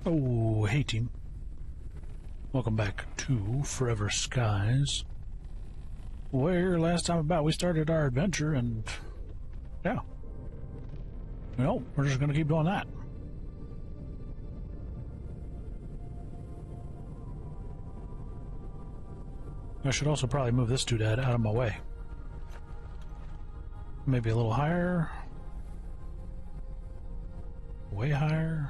Oh, hey team. Welcome back to Forever Skies, where last time about we started our adventure, and yeah, well, we're just gonna keep doing that. I should also probably move this doodad out of my way. Maybe a little higher. Way higher.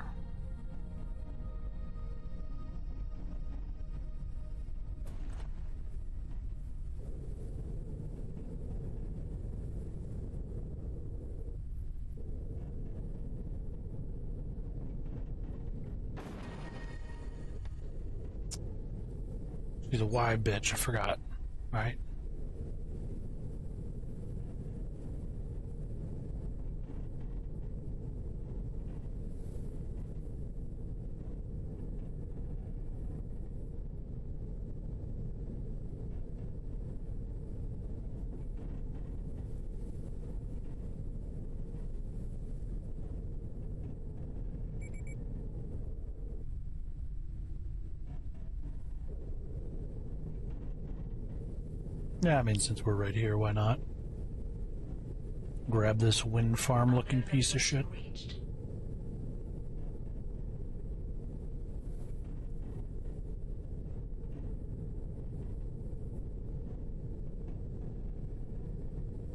She's a Y bitch, I forgot. Right? Yeah, I mean, since we're right here, why not? Grab this wind farm looking piece of shit.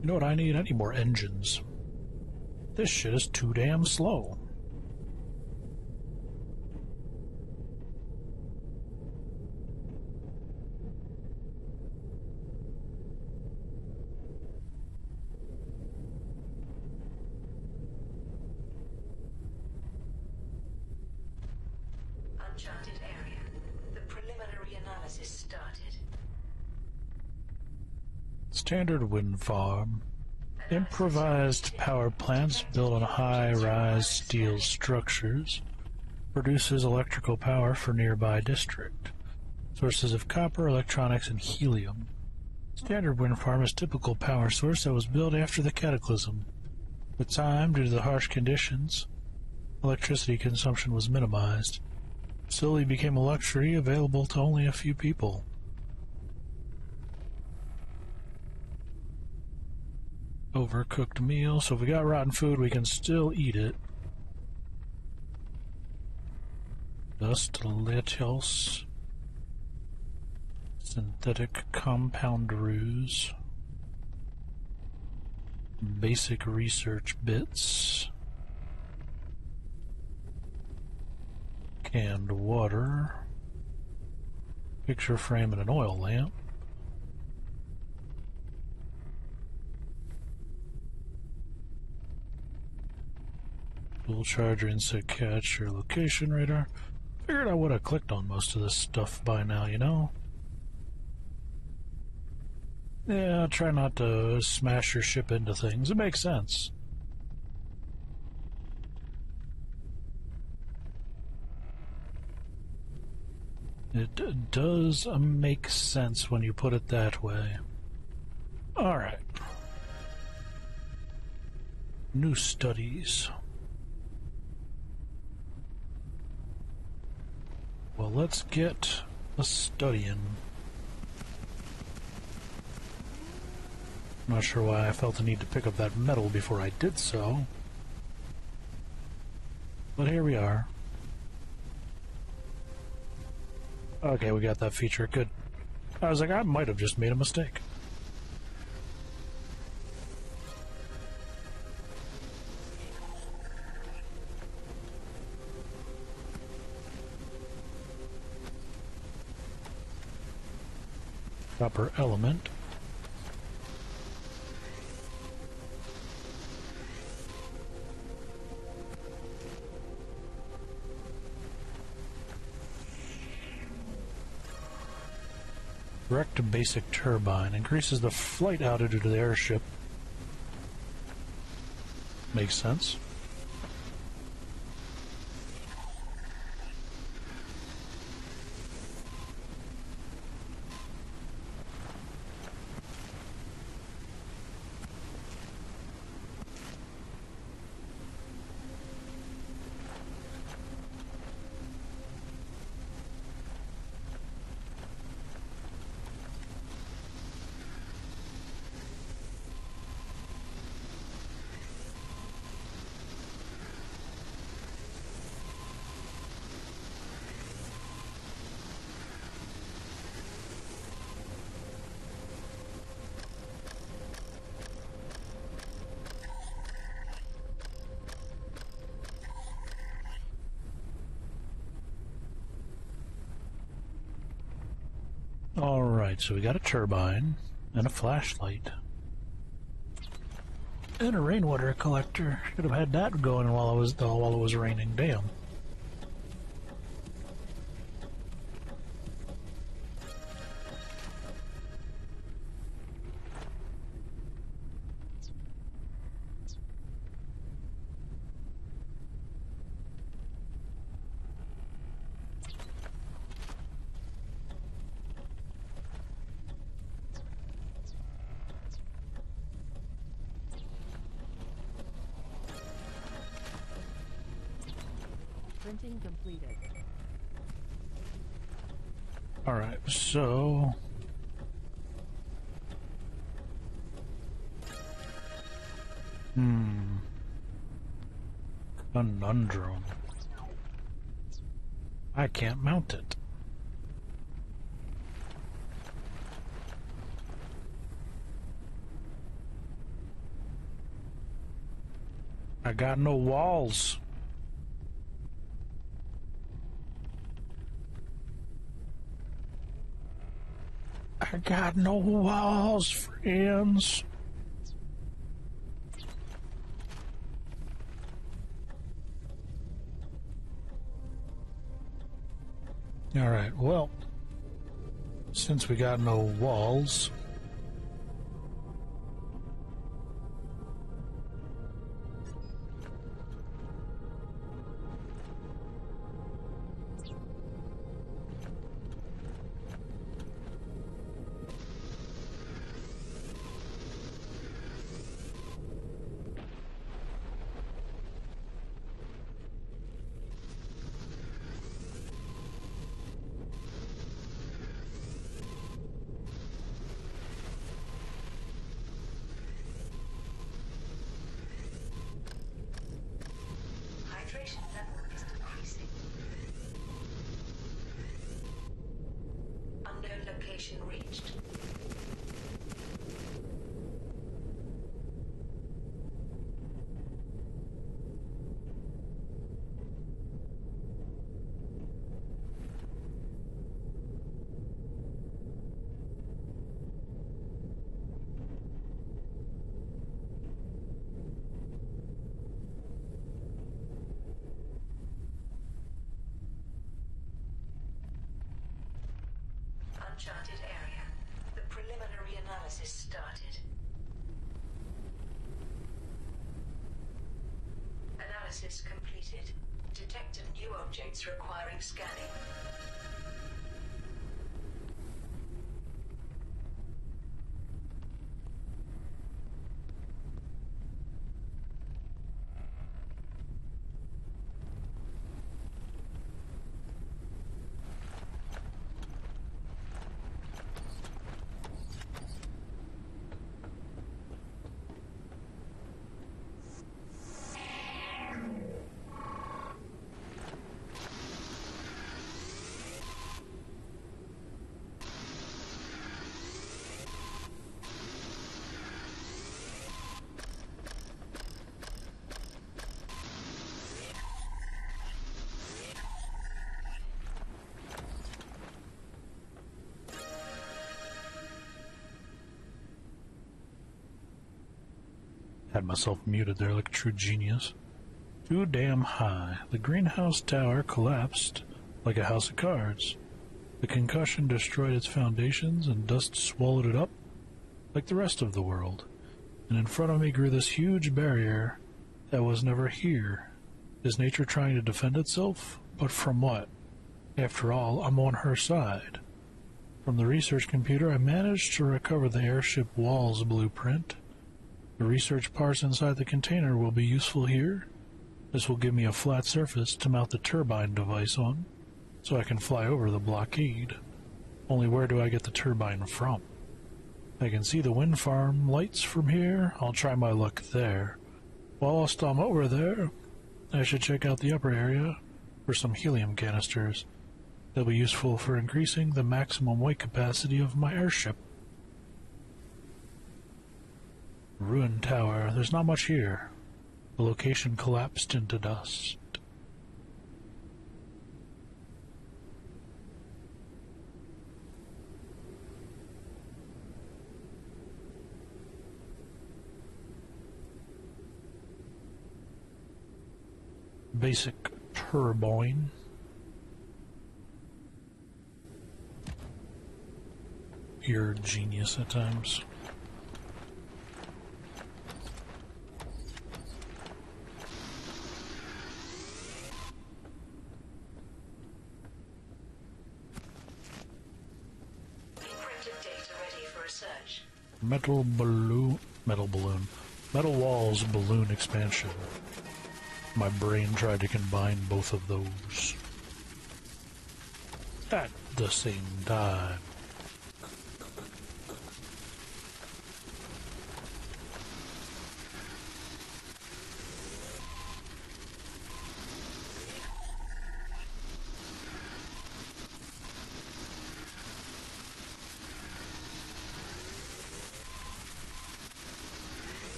You know what I need? I need more engines. This shit is too damn slow. Uncharted area. The preliminary analysis started. Standard wind farm. Improvised power plants built on high-rise steel structures. Produces electrical power for nearby district. Sources of copper, electronics, and helium. Standard wind farm is typical power source that was built after the cataclysm. With time, due to the harsh conditions, electricity consumption was minimized. Facility became a luxury available to only a few people. Overcooked meal, so if we got rotten food, we can still eat it. Dust lettuce. Synthetic compound ruse. Basic research bits. Canned water. Picture frame and an oil lamp. Dual charger, insect catcher, location radar. Figured I would have clicked on most of this stuff by now, you know? Yeah, try not to smash your ship into things. It makes sense. It does make sense when you put it that way. Alright. New studies. Well, let's get a studying. Not sure why I felt the need to pick up that metal before I did so. But here we are. Okay, we got that feature. Good. I was like, I might have just made a mistake. Copper element. Direct basic turbine. Increases the flight altitude of the airship. Makes sense. Alright, so we got a turbine and a flashlight. And a rainwater collector. Should have had that going while it was raining. Damn. Printing completed. Alright, so... Conundrum. I can't mount it. I got no walls. I got no walls, friends. Alright, well, since we got no walls, Hydration level is decreasing. Unknown location reached. Uncharted area. The preliminary analysis started. Analysis completed. Detected new objects requiring scanning. had myself muted there like a true genius. Too damn high. The greenhouse tower collapsed like a house of cards. The concussion destroyed its foundations and dust swallowed it up like the rest of the world. And in front of me grew this huge barrier that was never here. Is nature trying to defend itself? But from what? After all, I'm on her side. From the research computer, I managed to recover the airship walls blueprint. The research parts inside the container will be useful here. This will give me a flat surface to mount the turbine device on, so I can fly over the blockade. Only where do I get the turbine from? I can see the wind farm lights from here. I'll try my luck there. Whilst I'm over there, I should check out the upper area for some helium canisters. They'll be useful for increasing the maximum weight capacity of my airship. Ruined tower. There's not much here. The location collapsed into dust. basic turbine. You're a genius at times. Encrypted data ready for research. Metal walls balloon expansion. My brain tried to combine both of those at the same time.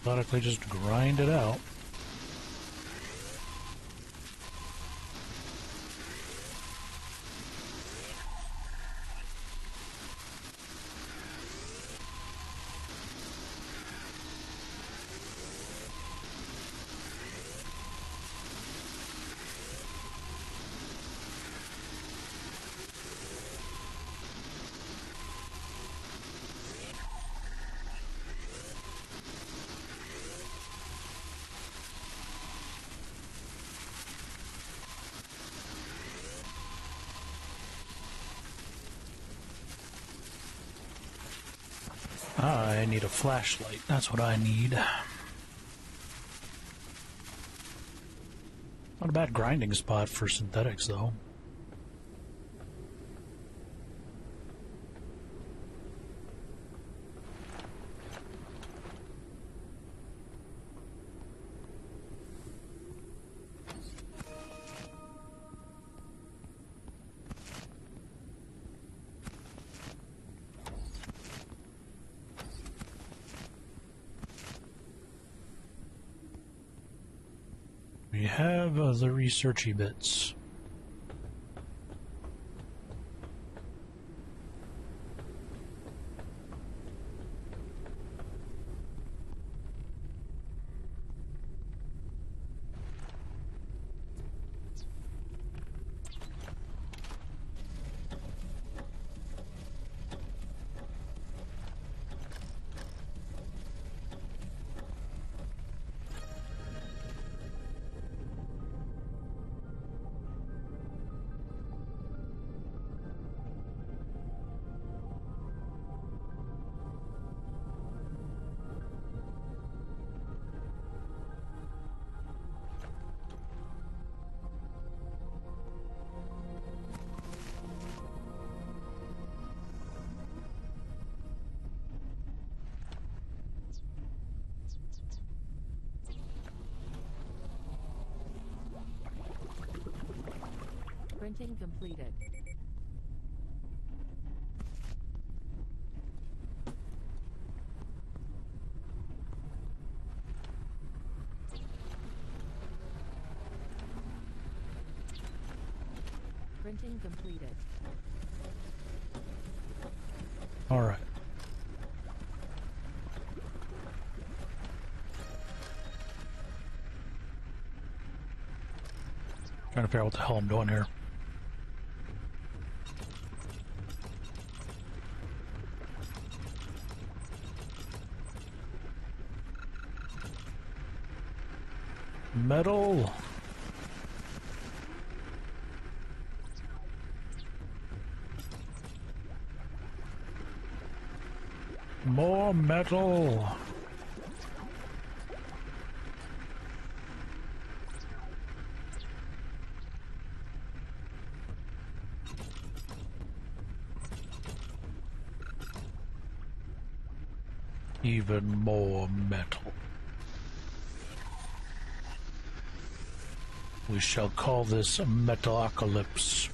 Methodically just grind it out. I need a flashlight. That's what I need. Not a bad grinding spot for synthetics, though. We have the researchy bits. Printing completed. Printing completed. All right. Trying to figure out what the hell I'm doing here. Metal. More metal. Even more metal. We shall call this Metalocalypse.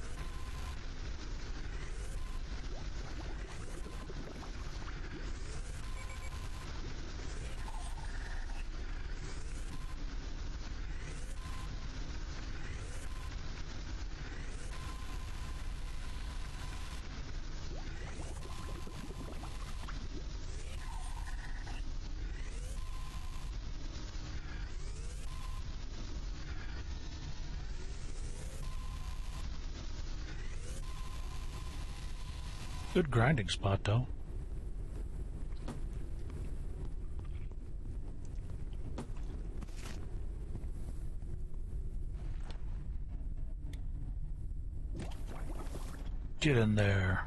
Good grinding spot, though. Get in there.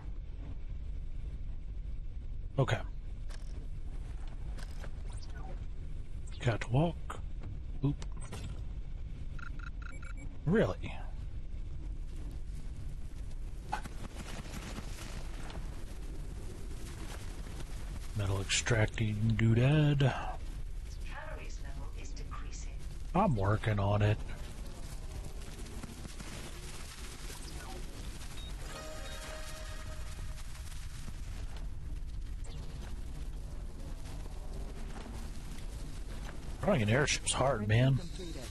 Okay. Catwalk. Oop. Really? Metal extracting doodad. Calories level is decreasing. I'm working on it. Running an airship's hard, man. Completed.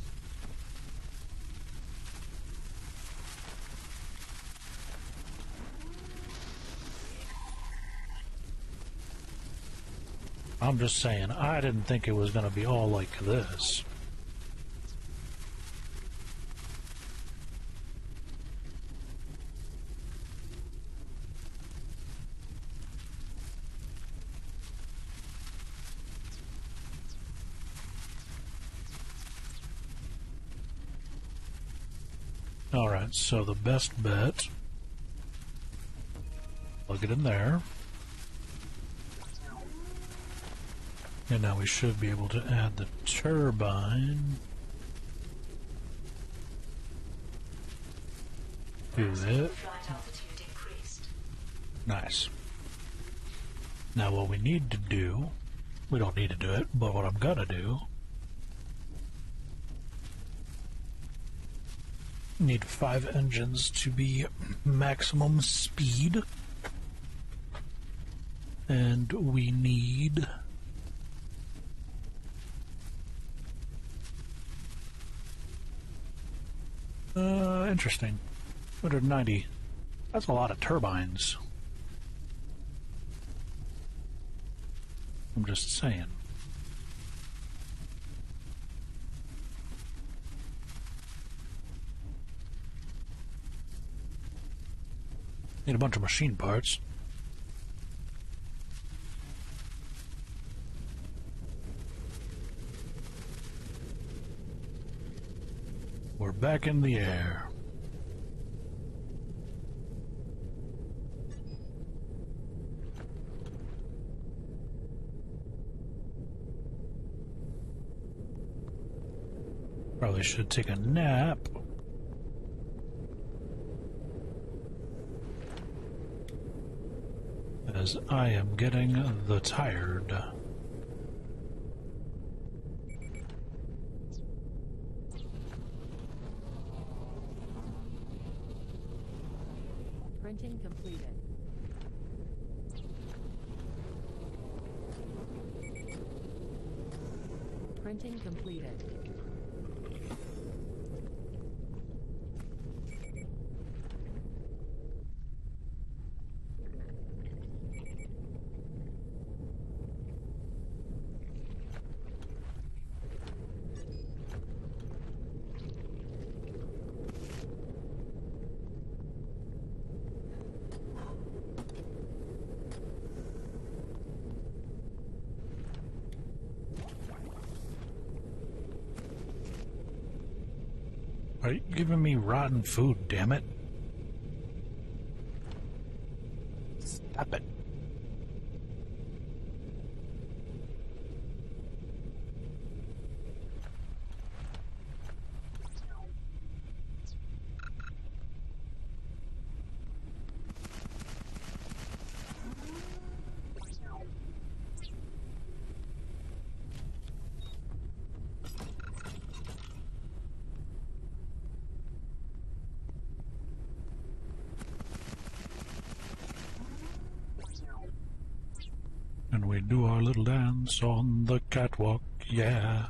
I'm just saying, I didn't think it was going to be all like this. Alright, so the best bet, plug it in there. And now we should be able to add the turbine to it. Flight altitude increased. Nice. Now what we need to do, we don't need to do it, but what I'm gonna do, need 5 engines to be maximum speed, and we need interesting. 190. That's a lot of turbines. I'm just saying. Need a bunch of machine parts. We're back in the air. Probably should take a nap. As I am getting the tired. Printing completed. Printing completed. Are you giving me rotten food, damn it? Stop it. And we do our little dance on the catwalk, yeah.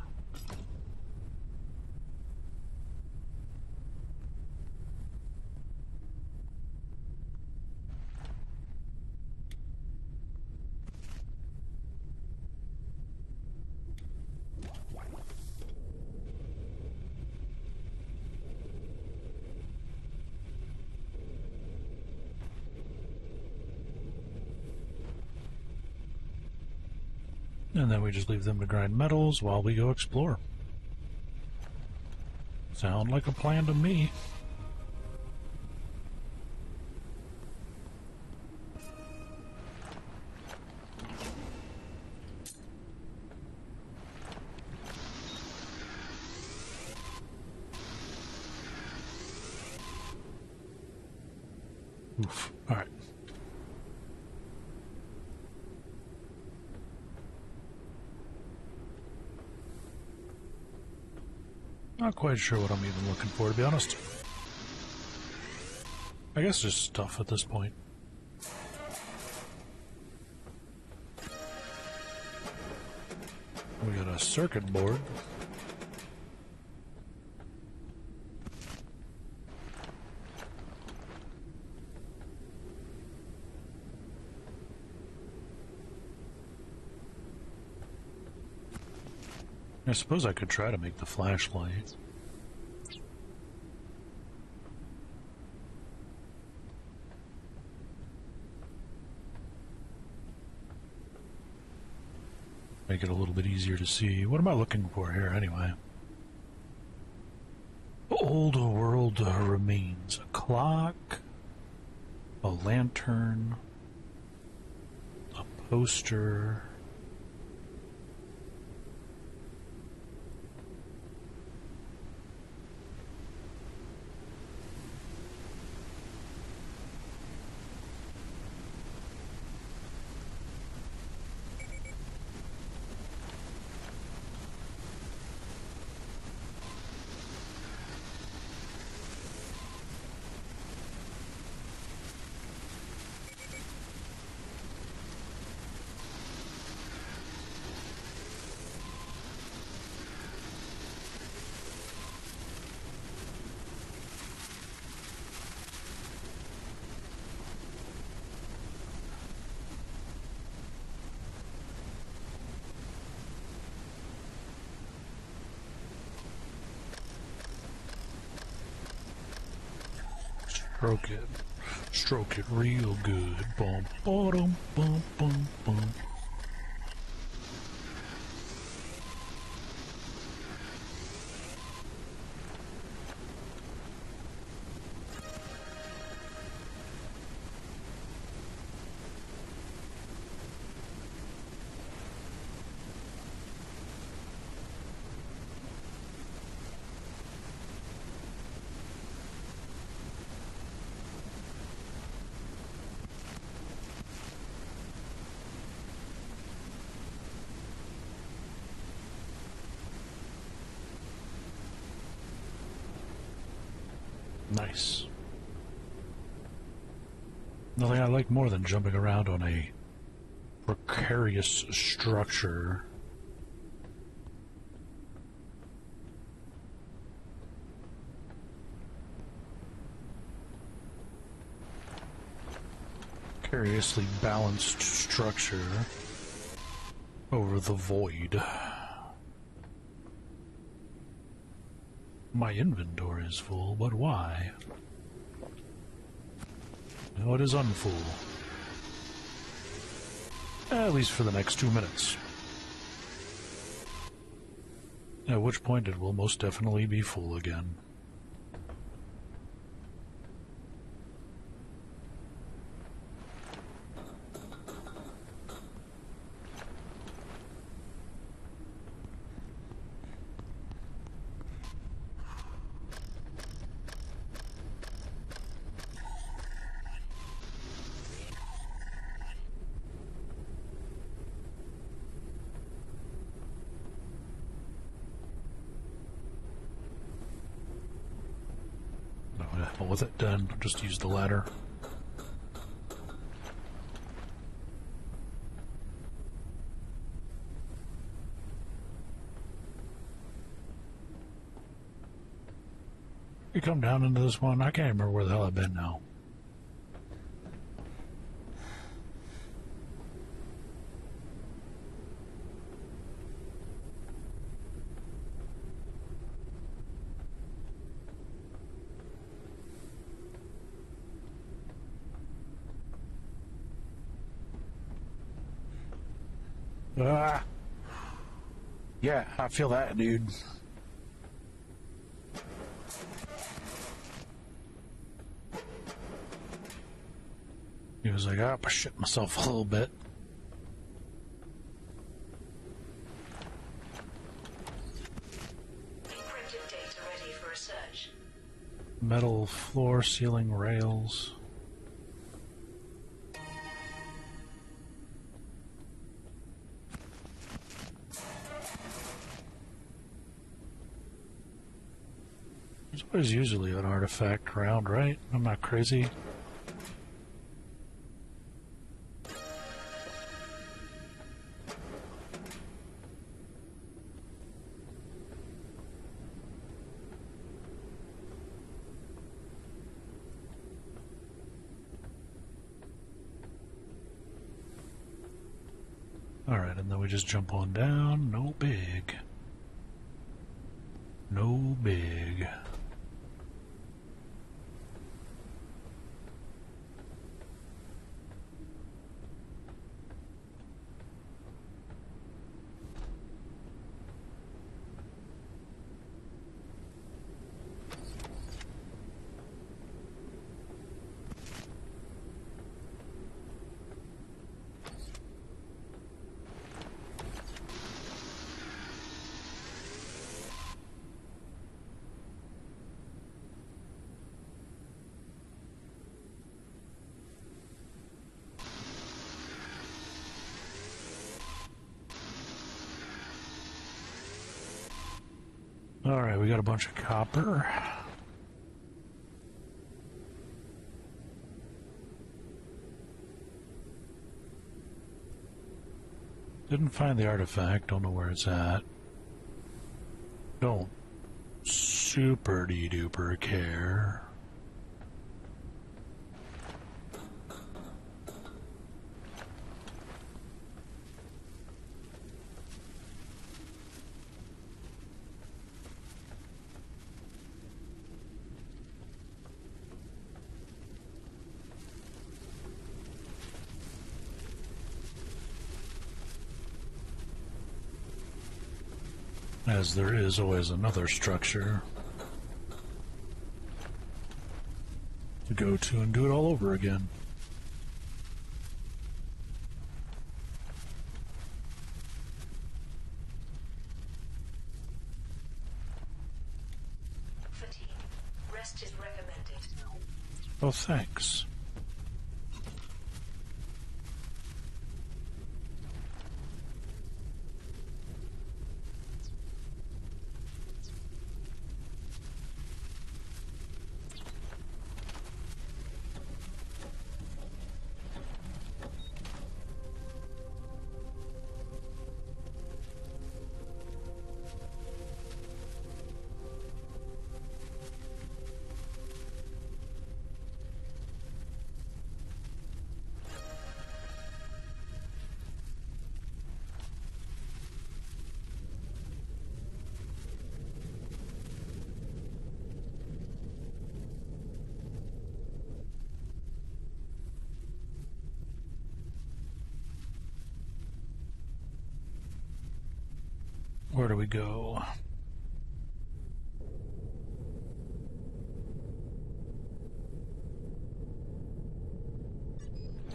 And then we just leave them to grind metals while we go explore. Sound like a plan to me. Oof. All right. Not quite sure what I'm even looking for, to be honest. I guess just stuff at this point. We got a circuit board. I suppose I could try to make the flashlight. Make it a little bit easier to see. What am I looking for here, anyway? Old world remains. A clock, a lantern, a poster. Stroke it real good. Bum, bottom, bum, bum, bum. Nice. Nothing I like more than jumping around on a precarious structure. Precariously balanced structure over the void. My inventory is full, but why? No, it is unfull. At least for the next 2 minutes. At which point it will most definitely be full again. With it done, just use the ladder. You come down into this one, I can't remember where the hell I've been now. Ah! Yeah, I feel that, dude. He was like, I shit myself a little bit. Encrypted data ready for research. Metal floor, ceiling rails. There's always usually an artifact around, right? I'm not crazy. Alright, and then we just jump on down. No big. No big. Alright, we got a bunch of copper. Didn't find the artifact, don't know where it's at. Don't super duper care. As there is always another structure to go to and do it all over again. Fatigue. Rest is recommended. Oh, thanks. Where do we go?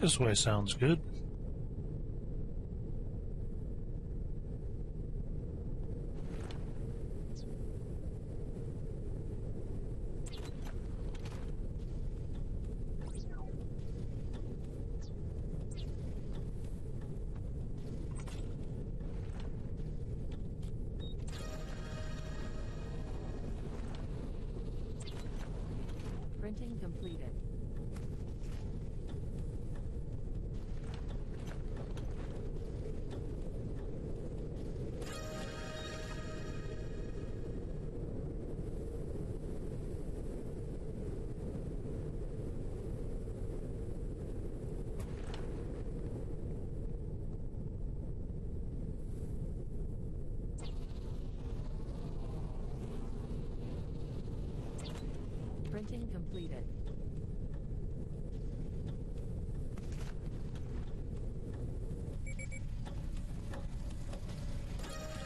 This way sounds good. Printing completed. Printing completed.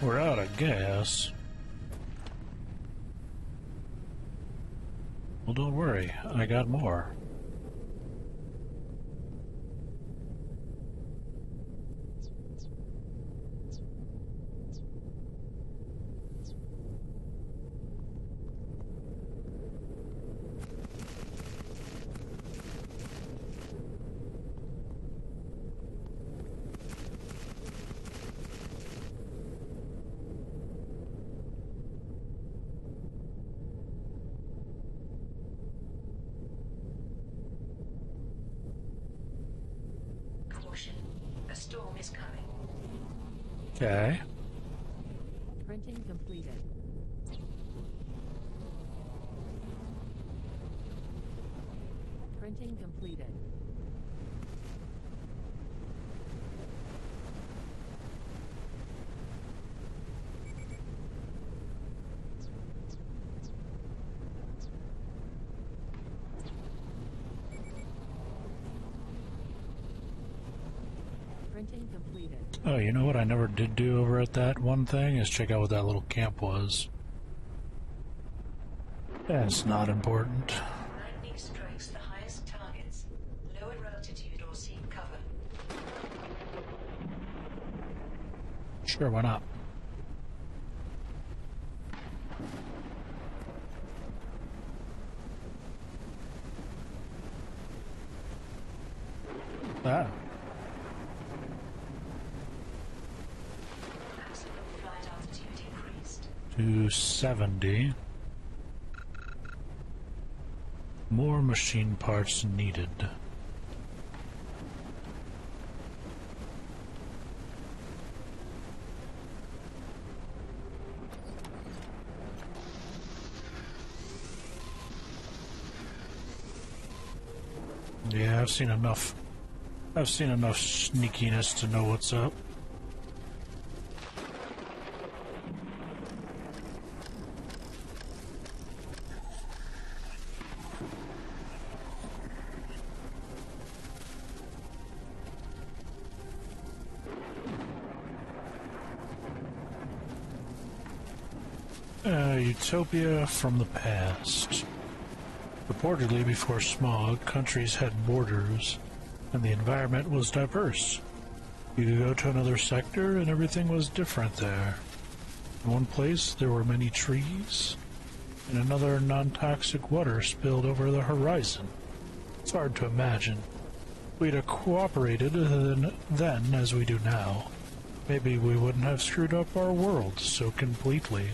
We're out of gas. Well, don't worry, I got more. A storm is coming. Okay. Printing completed. Printing completed. Printing completed. Oh, you know what I never did do over at that one thing is check out what that little camp was. That's not important. Lightning strikes the highest targets. Lower altitude or seek cover. Sure, why not? Ah. Maximum flight altitude increased. 270. More machine parts needed. Yeah, I've seen enough. I've seen enough sneakiness to know what's up. Utopia from the past. Reportedly, before smog, countries had borders, and the environment was diverse. You could go to another sector, and everything was different there. In one place, there were many trees. In another, non-toxic water spilled over the horizon. It's hard to imagine. If we'd have cooperated then as we do now, maybe we wouldn't have screwed up our world so completely.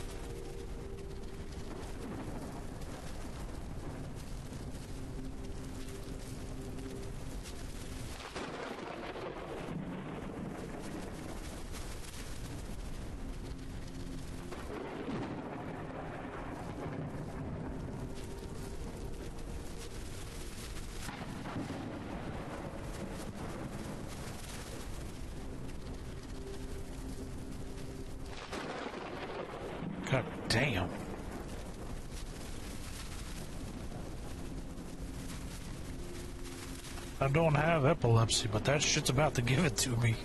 God damn. I don't have epilepsy, but that shit's about to give it to me.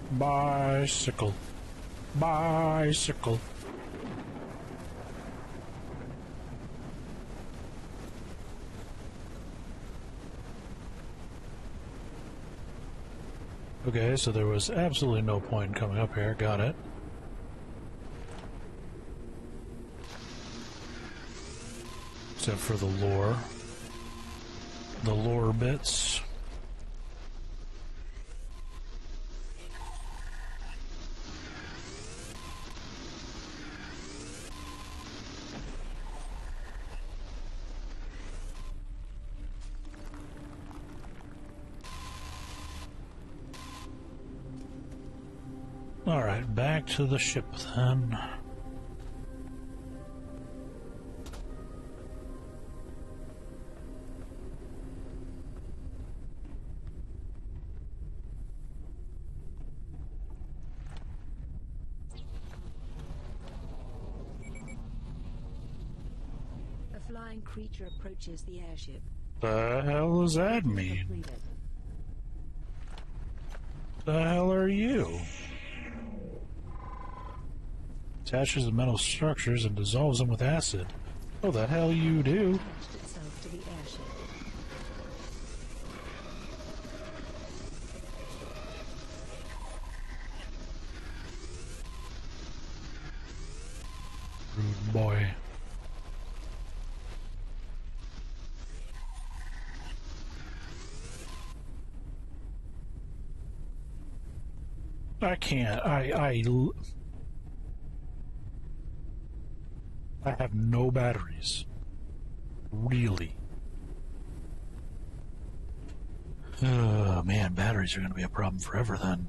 Bicycle. Bicycle. Okay, so there was absolutely no point in coming up here. Got it. Except for the lore. The lore bits. Alright, back to the ship then. flying creature approaches the airship. The hell does that Printing mean? completed. The hell are you? Attaches the metal structures and dissolves them with acid. Oh, the hell you do? Attached itself to the airship. Rude boy. I can't. I have no batteries. Really. Oh man, batteries are going to be a problem forever then.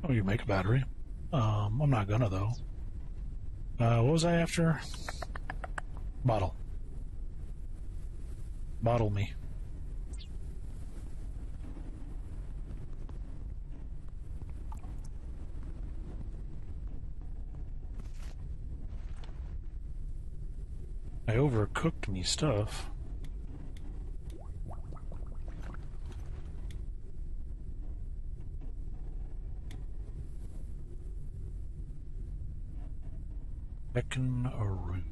Oh, you make a battery. I'm not gonna though. What was I after? Bottle. Bottle me. I overcooked me stuff. Heckin' a rude.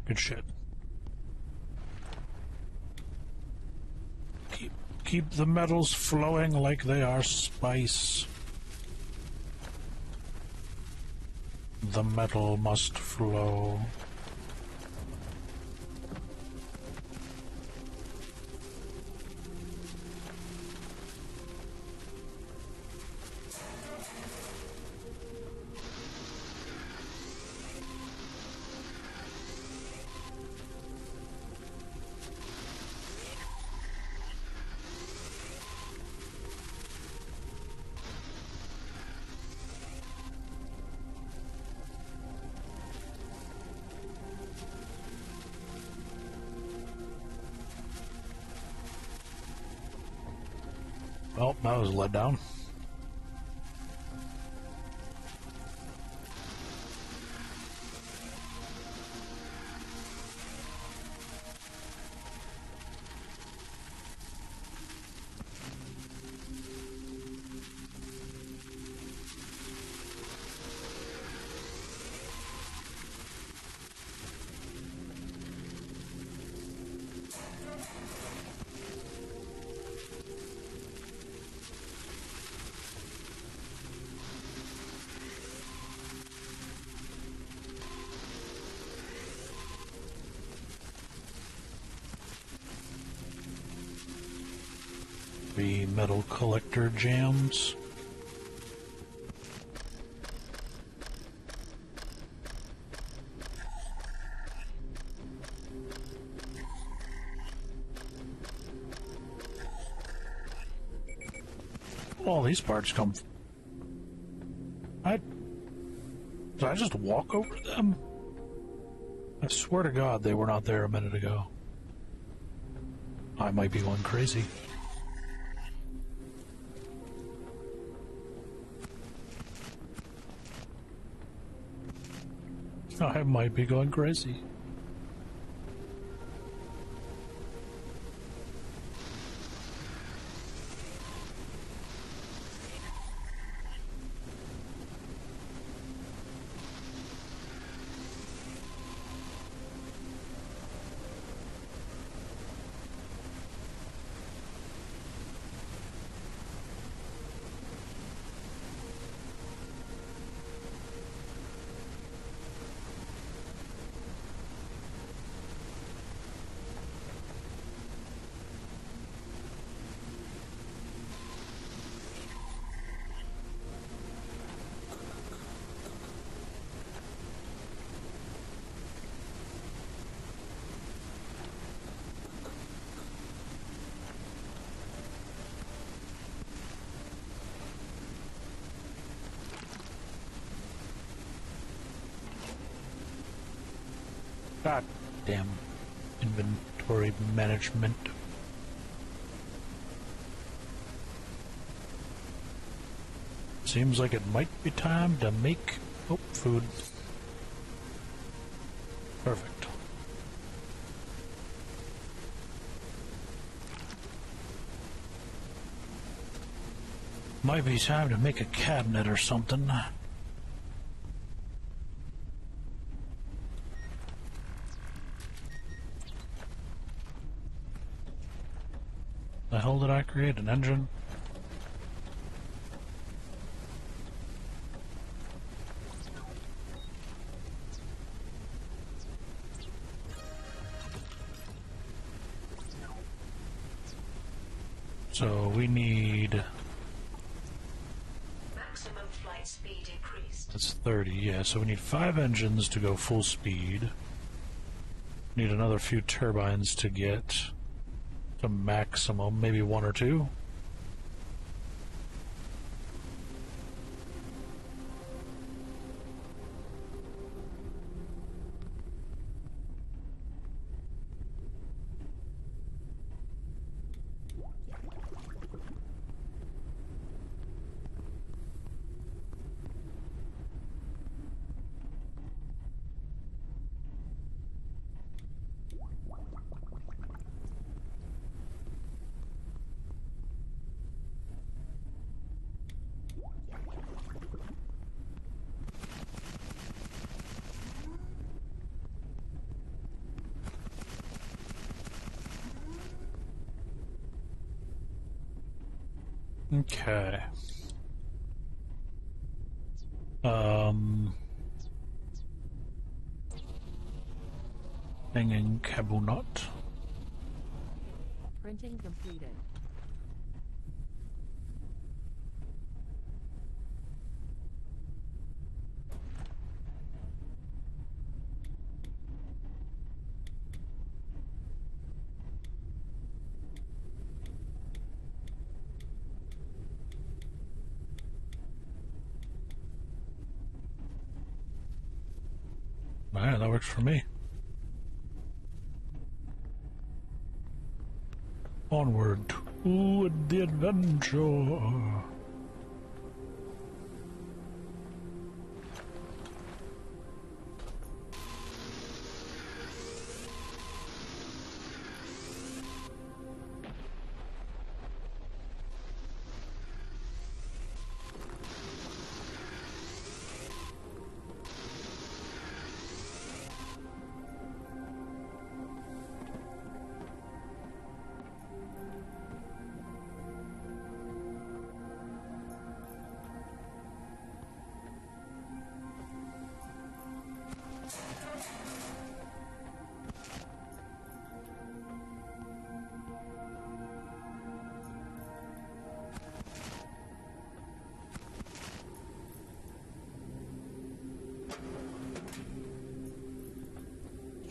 Good shit. Keep the metals flowing like they are spice. The metal must flow. Well, that was a letdown. The metal collector jams. All these parts come. Did I just walk over them? I swear to God they were not there a minute ago. I might be going crazy. I might be going crazy. God damn inventory management. Seems like it might be time to make... Oh, food. Perfect. Might be time to make a cabinet or something. The hell did I create? An engine? So we need... Maximum flight speed increased. That's 30, yeah. So we need 5 engines to go full speed. Need another few turbines to get to maximum, maybe 1 or 2. Okay. Hanging cabinet. Printing completed. Alright, that works for me. Onward to the adventure.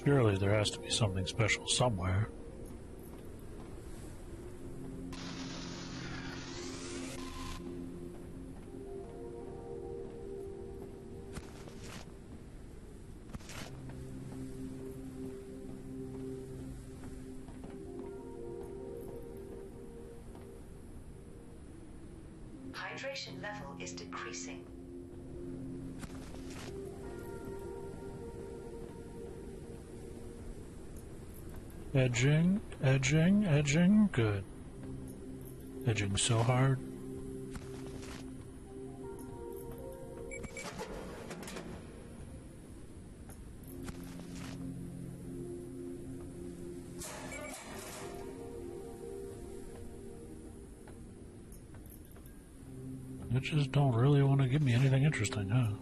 Surely there has to be something special somewhere. Hydration level is decreasing. Edging, edging, edging. Good. Edging so hard. They just don't really want to give me anything interesting, huh?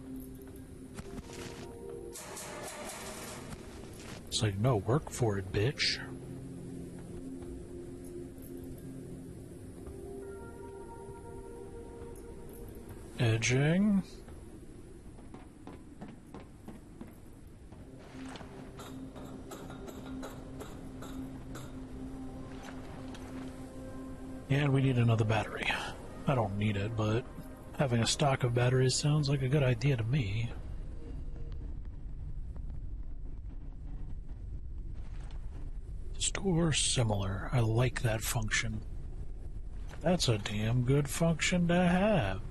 It's like, no, work for it, bitch. Edging. And we need another battery. I don't need it, but having a stock of batteries sounds like a good idea to me. Store similar. I like that function. That's a damn good function to have.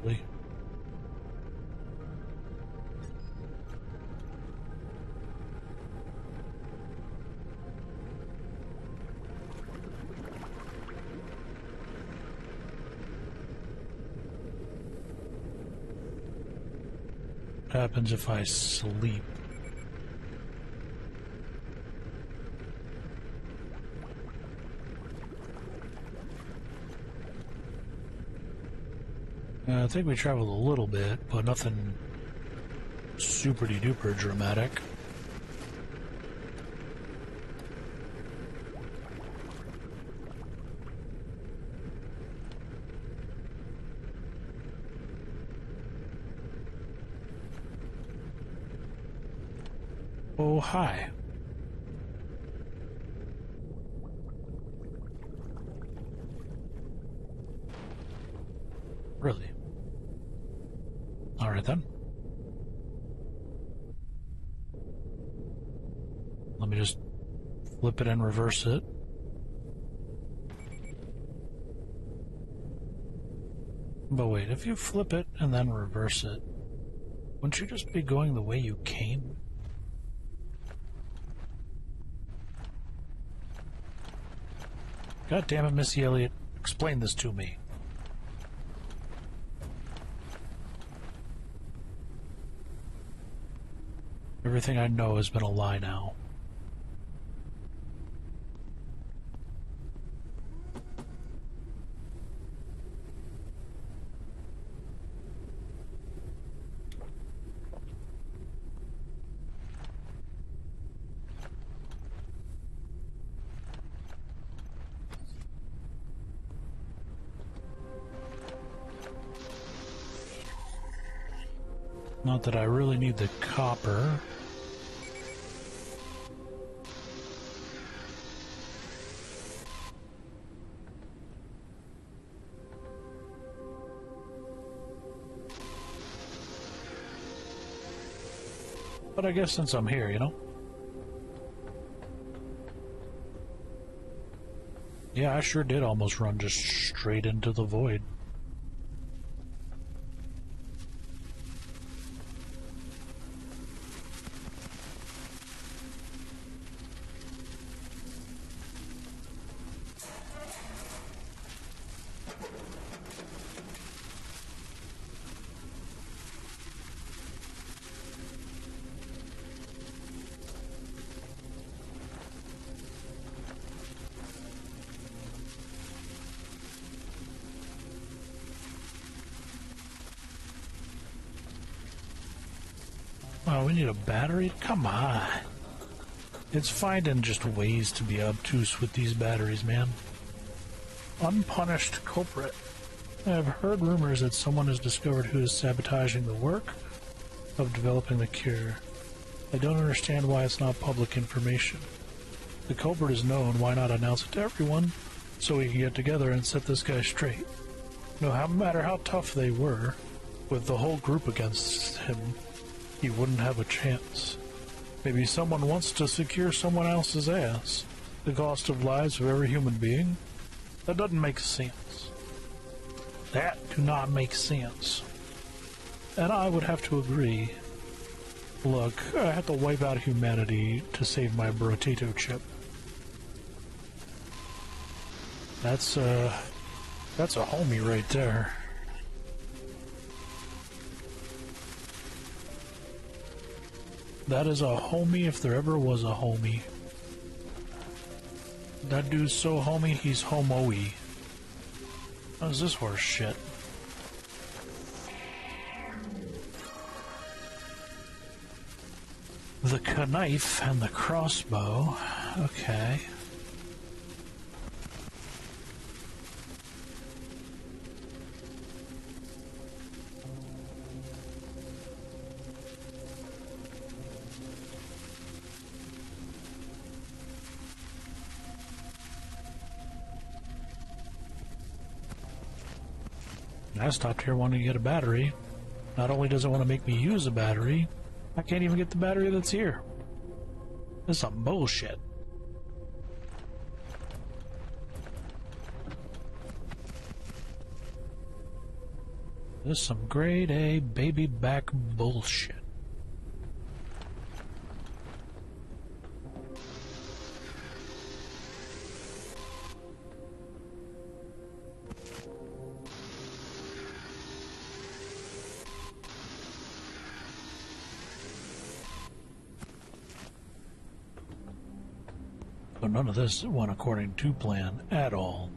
Really? What happens if I sleep? I think we traveled a little bit, but nothing super-duper dramatic. Oh, hi. Really? Alright then. Let me just flip it and reverse it. But wait, if you flip it and then reverse it, wouldn't you just be going the way you came? God damn it, Missy Elliott. Explain this to me. Everything I know has been a lie now. Not that I really need the copper. But I guess since I'm here, you know? Yeah, I sure did almost run just straight into the void. Oh, we need a battery? Come on. It's finding just ways to be obtuse with these batteries, man. Unpunished culprit. I have heard rumors that someone has discovered who is sabotaging the work of developing the cure. I don't understand why it's not public information. The culprit is known, why not announce it to everyone so we can get together and set this guy straight? No matter how tough they were, with the whole group against him, he wouldn't have a chance. Maybe someone wants to secure someone else's ass. The cost of lives of every human being? That doesn't make sense. That do not make sense. And I would have to agree. Look, I have to wipe out humanity to save my potato chip. That's a homie right there. That is a homie if there ever was a homie. That dude's so homie, he's homo-y. What is this horse shit? The knife and the crossbow. Okay. I stopped here wanting to get a battery. Not only does it want to make me use a battery, I can't even get the battery that's here. This is some bullshit. This is some grade A baby back bullshit. But none of this went according to plan at all.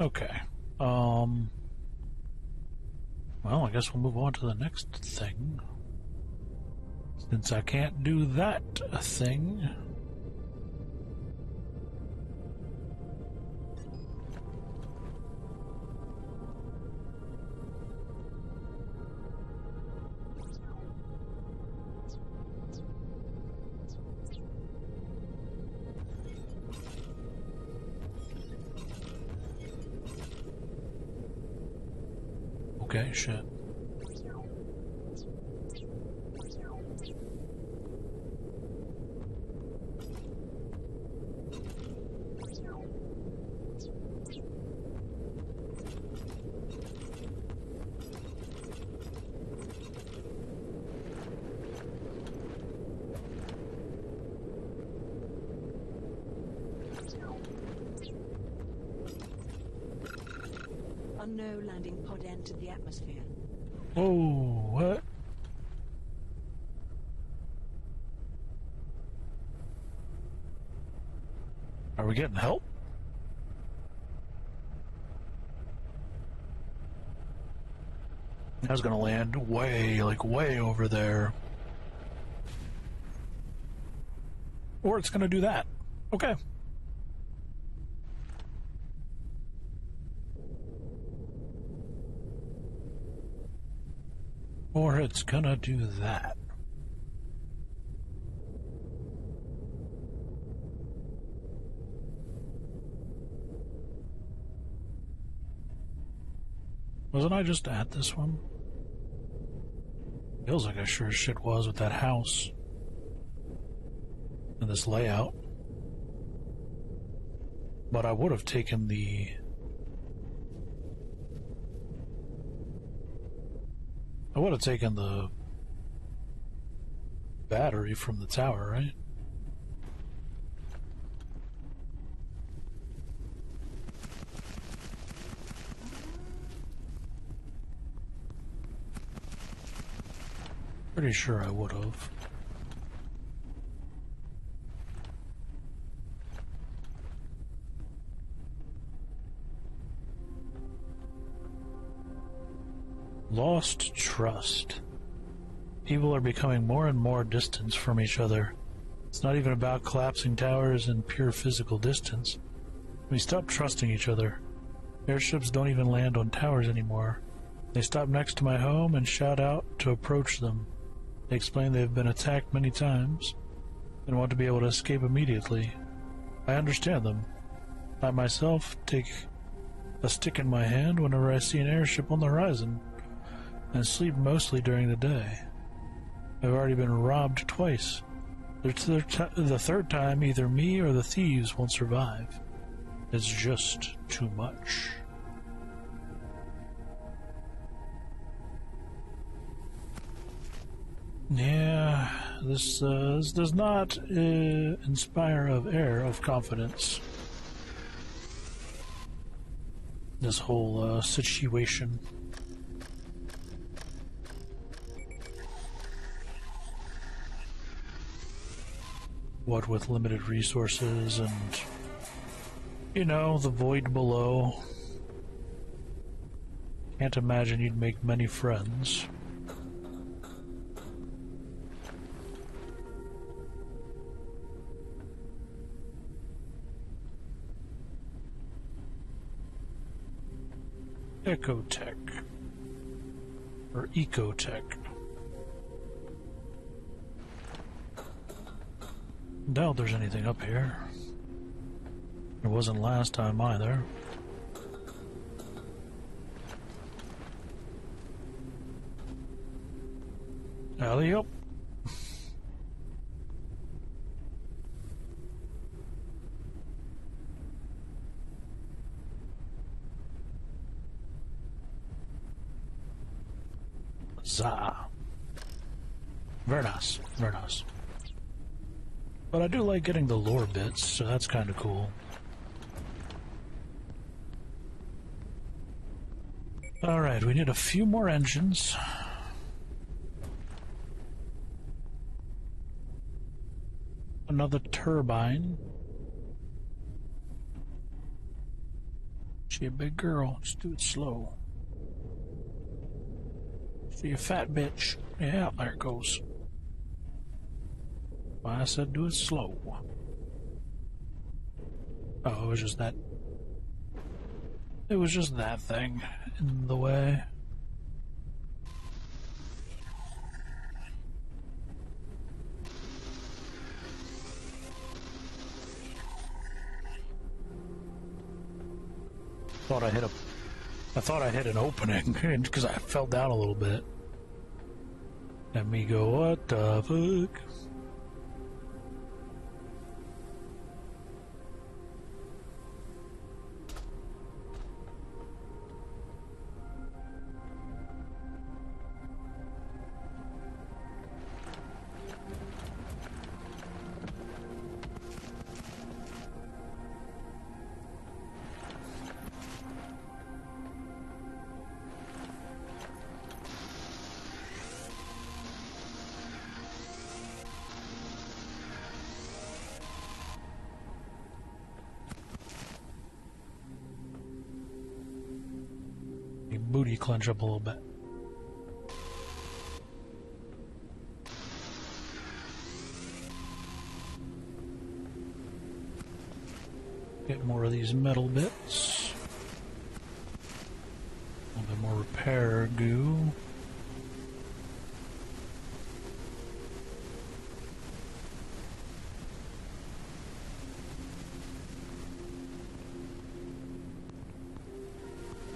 Okay. Well, I guess we'll move on to the next thing. Since I can't do that thing. Okay, shit. Unknown landing pod entered the atmosphere. Oh, what? Are we getting help? I was gonna land way, like way over there. Or it's gonna do that. Okay. Or it's gonna do that. Wasn't I just at this one? Feels like I sure as shit was with that house. And this layout. But I would have taken the... I would have taken the battery from the tower, right? Pretty sure I would have. Lost trust. People are becoming more and more distant from each other. It's not even about collapsing towers and pure physical distance. We stopped trusting each other. Airships don't even land on towers anymore. They stop next to my home and shout out to approach them. They explain they've been attacked many times and want to be able to escape immediately. I understand them. I myself take a stick in my hand whenever I see an airship on the horizon, and sleep mostly during the day. I've already been robbed twice. The third time, either me or the thieves won't survive. It's just too much. Yeah, this does not inspire of air of confidence. This whole situation. what with limited resources and, you know, the void below. Can't imagine you'd make many friends. Ecotech. Or ecotech. Doubt there's anything up here. There wasn't last time either. Alley-up. Zah. Very nice. Very nice. But I do like getting the lore bits, so that's kind of cool. Alright, we need a few more engines. Another turbine. She a big girl, just do it slow. See a fat bitch. Yeah, there it goes. Why I said do it slow. Oh, it was just that. It was just that thing in the way. I thought I hit an opening because I fell down a little bit. Let me go, what the fuck? Booty clench up a little bit. Get more of these metal bits. A little bit more repair goo.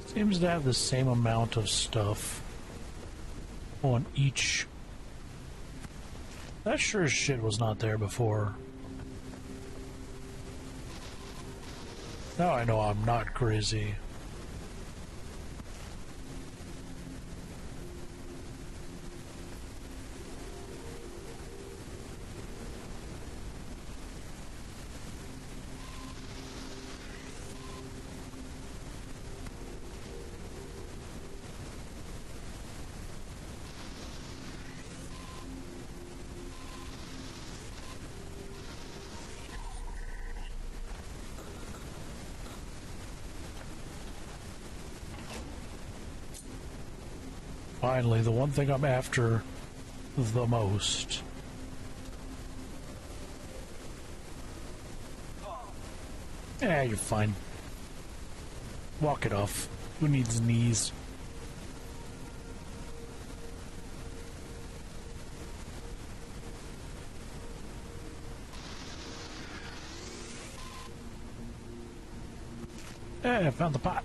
Seems to have the same amount of stuff on each. That sure as shit was not there before. Now I know I'm not crazy. Finally, the one thing I'm after the most. Yeah, you're fine. Walk it off. Who needs knees? Yeah, I found the pot.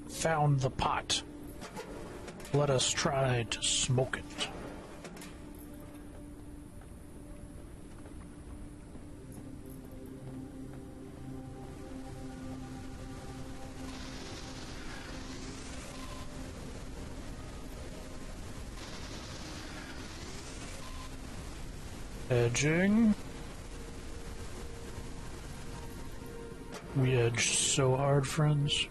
Found the pot. Let us try to smoke it. Edging. We edged so hard, friends.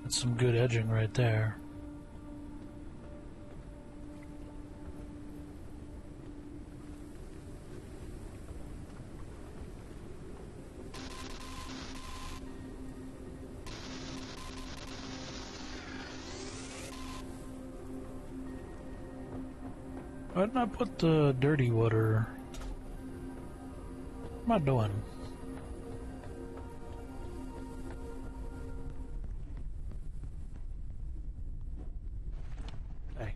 That's some good edging right there. Why didn't I put the dirty water? What am I doing? Hey,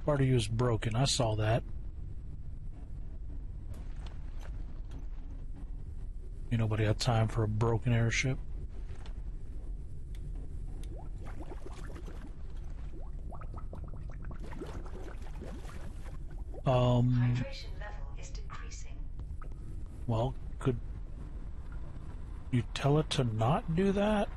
part of you is broken. I saw that. Ain't nobody got time for a broken airship. Hydration level is decreasing. Well, could you tell it to not do that?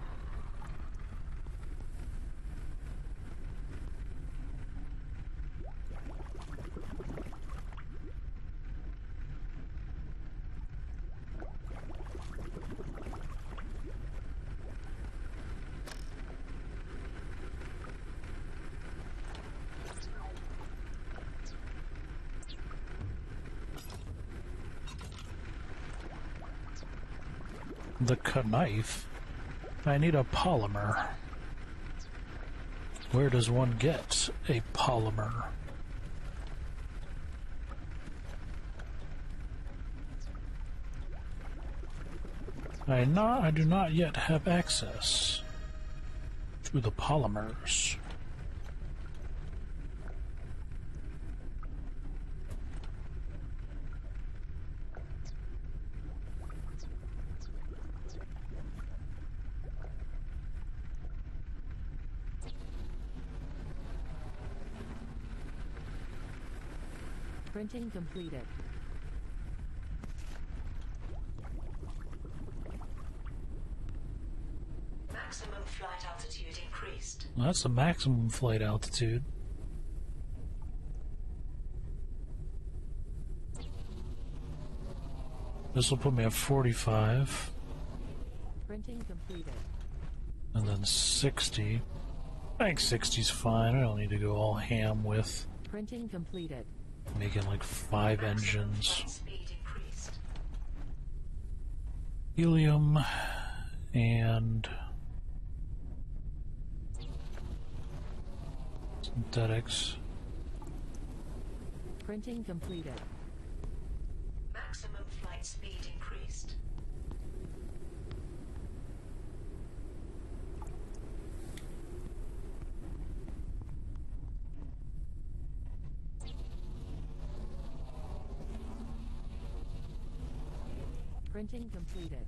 The knife? I need a polymer. Where does one get a polymer? I do not yet have access to the polymers. Printing completed. Maximum flight altitude increased. Well, that's the maximum flight altitude. This will put me at 45. Printing completed. And then 60. I think 60's fine. I don't need to go all ham with Printing completed. making like 5 Maximum engines. flight speed increased. Helium and synthetics. Printing completed. Maximum flight speed increased. Printing completed.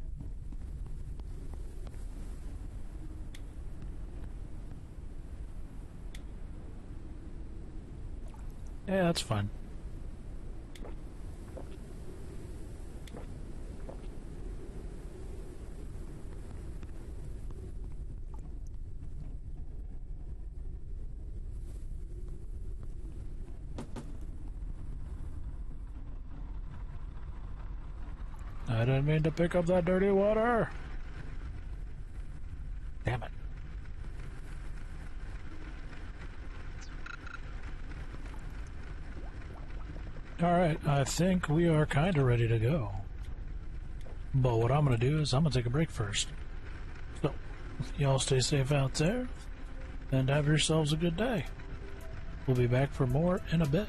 Yeah, that's fine. I didn't mean to pick up that dirty water. Damn it. Alright, I think we are kind of ready to go. But what I'm going to do is I'm going to take a break first. So, y'all stay safe out there, and have yourselves a good day. We'll be back for more in a bit.